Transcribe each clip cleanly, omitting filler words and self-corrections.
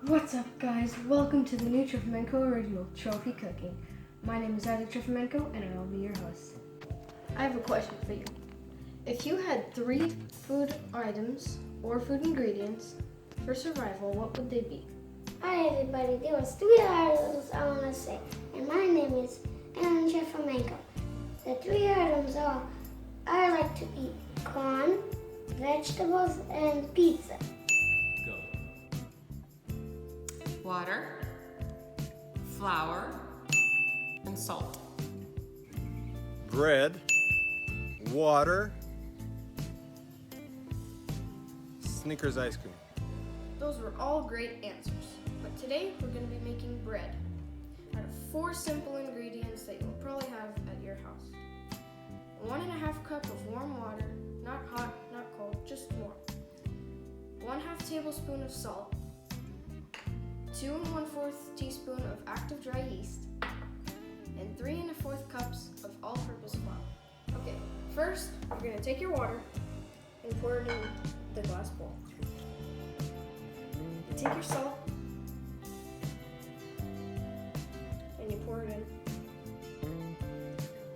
What's up, guys? Welcome to the new Trofimenko original, Trophy Cooking. My name is Trofimenko, and I will be your host. I have a question for you. If you had 3 food items or food ingredients for survival, what would they be? Hi everybody, there was 3 items I want to say, and my name is Trofimenko. The 3 items are, I like to eat corn, vegetables, and pizza. Go. Water, flour, and salt. Bread, water, Snickers ice cream. Those were all great answers, but today we're going to be making bread out of 4 simple ingredients that you'll probably have at your house. 1.5 cup of warm water, not hot, not cold, just warm. 1/2 tablespoon of salt, 2 1/4 teaspoon of active dry yeast, and 3 1/4 cups of all-purpose flour. Okay, first you're going to take your water and pour it in the glass bowl. You take your salt and you pour it in.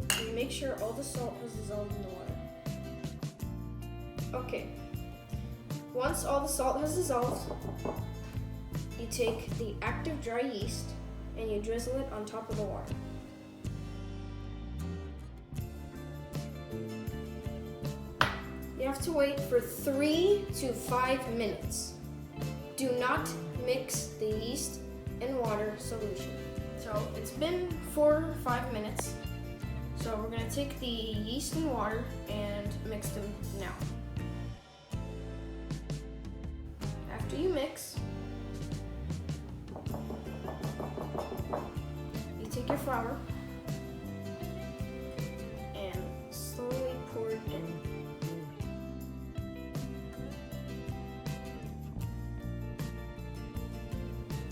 And you make sure all the salt has dissolved in the water. Okay, once all the salt has dissolved, you take the active dry yeast and you drizzle it on top of the water. You have to wait for 3 to 5 minutes. Do not mix the yeast and water solution. So it's been 4 or 5 minutes. So we're gonna take the yeast and water and mix them now. After you mix, you take your flour and slowly pour it in.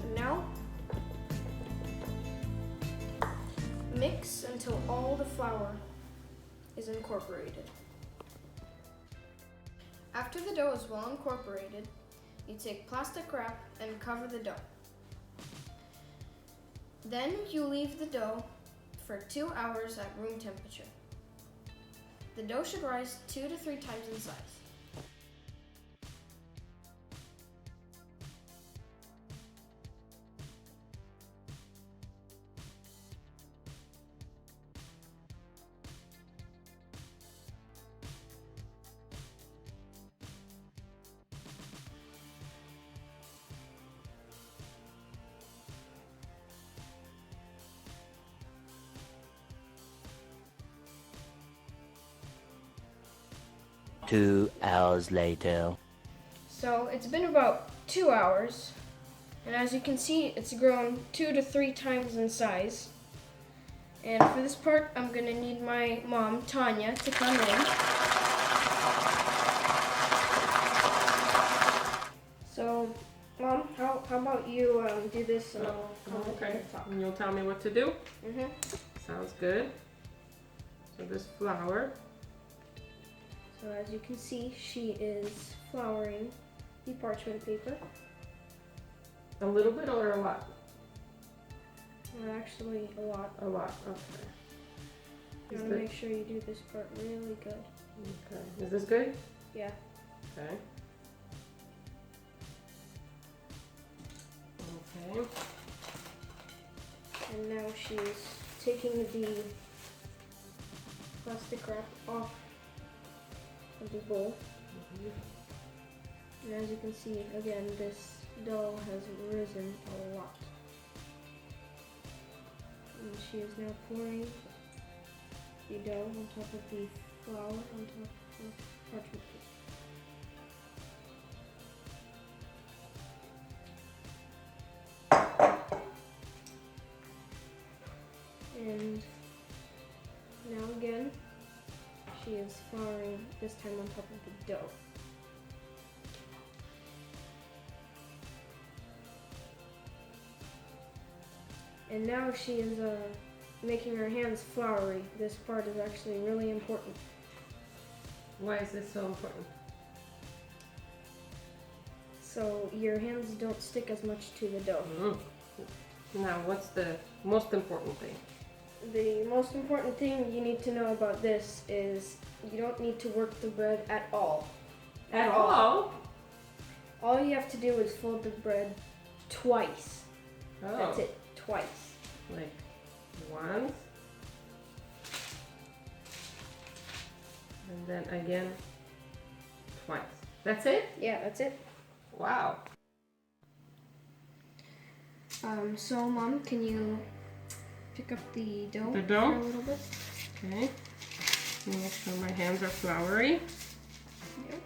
And now, mix until all the flour is incorporated. After the dough is well incorporated, you take plastic wrap and cover the dough. Then you leave the dough for 2 hours at room temperature. The dough should rise 2 to 3 times in size. Two hours later. So it's been about 2 hours, and as you can see, it's grown 2 to 3 times in size. And for this part, I'm gonna need my mom, Tanya, to come in. So, Mom, how about you do this and I'll come Okay, and talk. and you'll tell me what to do? Mm-hmm. Sounds good. So this flour. So as you can see, she is flouring the parchment paper. A little bit or a lot? Actually, a lot. A lot, okay. You Is want to the- make sure you do this part really good. Okay, is this good? Yeah. Okay. Okay. And now she's taking the plastic wrap off of the bowl. And as you can see, again, this dough has risen a lot. And she is now pouring the dough on top of the flour on top of parchment paper. And now again, she is flouring, this time on top of the dough. And now she is making her hands floury. This part is actually really important. Why is this so important? so your hands don't stick as much to the dough. Now, what's the most important thing? The most important thing you need to know about this is you don't need to work the bread at all. At all? All you have to do is fold the bread twice. Oh. That's it, twice. Like once. And then again twice. That's it? Yeah, that's it. Wow. So Mom, can you pick up the dough, The dough? for a little bit? Okay. Make sure my hands are floury. Yep.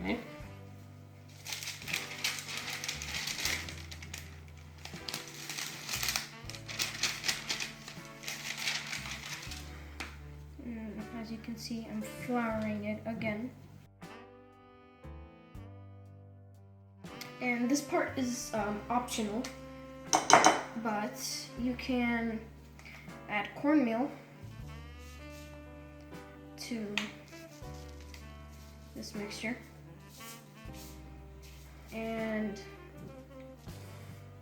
Okay. As you can see, I'm flouring it again. And this part is optional, but you can add cornmeal to this mixture. And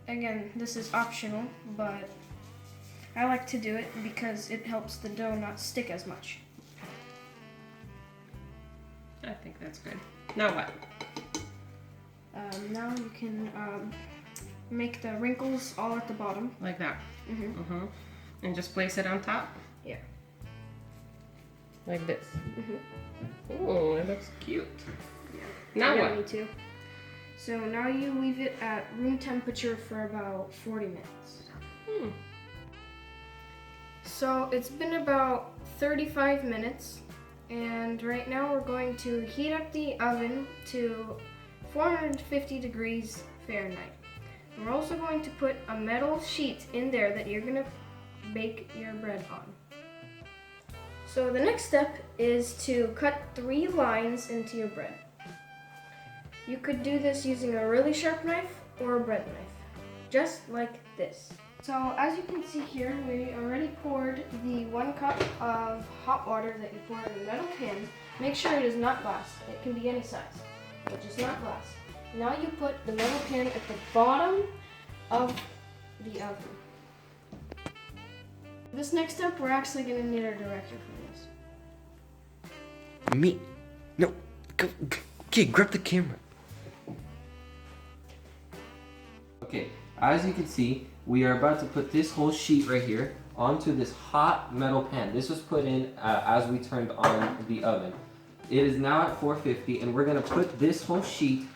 again, this is optional, but I like to do it because it helps the dough not stick as much. I think that's good. Now what? Now you can make the wrinkles all at the bottom. Like that. Mm-hmm. And just place it on top? Yeah. Like this. Mm-hmm. Oh, it looks cute. Yeah. Now Yeah, what? me too. So now you leave it at room temperature for about 40 minutes. So it's been about 35 minutes, and right now we're going to heat up the oven to 450 degrees Fahrenheit. And we're also going to put a metal sheet in there that you're going to bake your bread on. So the next step is to cut 3 lines into your bread. You could do this using a really sharp knife or a bread knife, just like this. So as you can see here, we already poured the 1 cup of hot water that you pour in a metal pan. Make sure it is not glass. It can be any size, but just not glass. Now you put the metal pan at the bottom of the oven. This next step, we're actually going to need our director for this. Me? No. Okay, grab the camera. Okay, as you can see, we are about to put this whole sheet right here onto this hot metal pan. This was put in as we turned on the oven. It is now at 450, and we're gonna put this whole sheet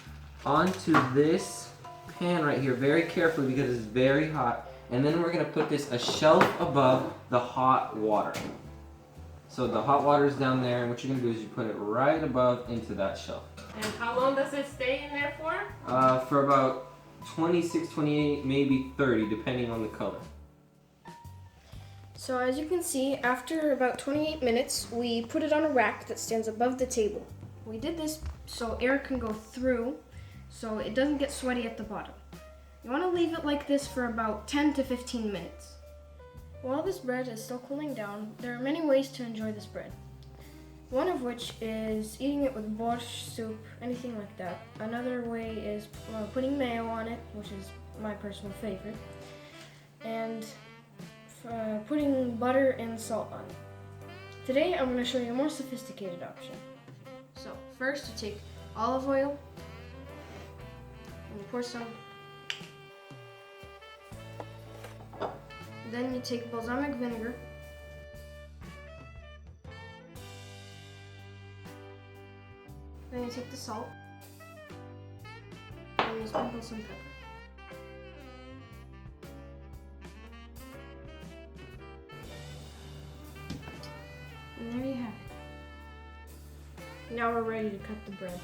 onto this pan right here very carefully because it's very hot. And then we're gonna put this a shelf above the hot water. So the hot water is down there, and what you're gonna do is you put it right above into that shelf. And how long does it stay in there for? For about 26, 28, maybe 30, depending on the color. So as you can see, after about 28 minutes, we put it on a rack that stands above the table. We did this so air can go through, so it doesn't get sweaty at the bottom. You want to leave it like this for about 10 to 15 minutes. While this bread is still cooling down, there are many ways to enjoy this bread. One of which is eating it with borscht soup, anything like that. Another way is putting mayo on it, which is my personal favorite, and putting butter and salt on it. Today I'm going to show you a more sophisticated option. So first you take olive oil and you pour some. Then you take balsamic vinegar. Then you take the salt and you sprinkle some pepper. And there you have it. Now we're ready to cut the bread.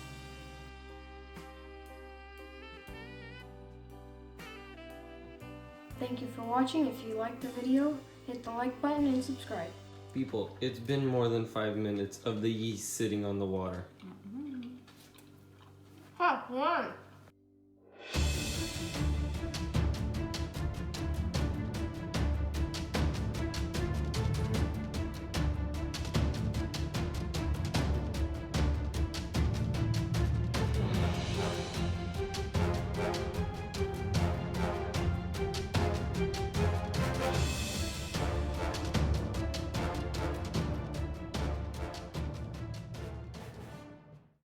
Thank you for watching. If you liked the video, hit the like button and subscribe. People, it's been more than 5 minutes of the yeast sitting on the water. Huh, one.